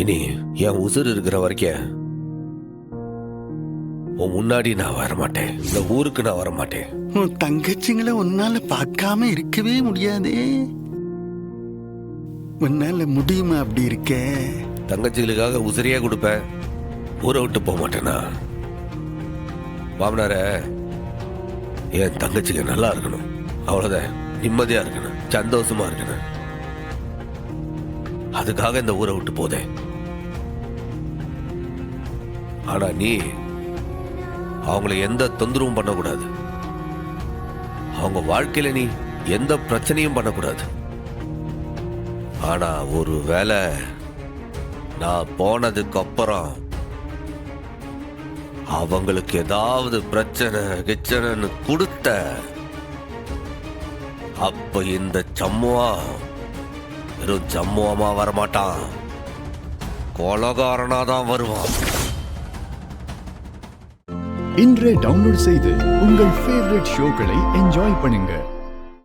இனி என் உசுர் இருக்கிற வரைக்கும் உன் முன்னாடி நான் வரமாட்டேன். இந்த ஊருக்கு நான் வரமாட்டேன். உன் தங்கச்சிங்களை உன்னால பார்க்காம இருக்கவே முடியாதே. உன்னால முடியுமா அப்படி இருக்க? தங்கச்சிகளுக்காக உசிரியா கொடுப்பேன், ஊரை விட்டு போக மாட்டேனா? மாமனார, என் தங்கச்சிக்கு நல்லா இருக்கணும், அவ்வளவுதான். நிம்மதியா இருக்கணும், சந்தோஷமா இருக்கணும். அதுக்காக இந்த ஊரை விட்டு போதேன். ஆனா நீ அவங்களை எந்த தொந்தரவும் பண்ணக்கூடாது. அவங்க வாழ்க்கையில நீ எந்த பிரச்சனையும் பண்ணக்கூடாது. ஆனா ஒரு வேளை நான் போனதுக்கு அப்புறம் அவங்களுக்கு ஏதாவது பிரச்சனை கிச்சனைன்னு கொடுத்த அப்ப இந்த சம்முவா வெறும் சம்முவமா வரமாட்டான், கொலகாரனாதான் வருவான். இன்றே டவுன்லோட் செய்து உங்கள் ஃபேவரட் ஷோக்களை என்ஜாய் பண்ணுங்க.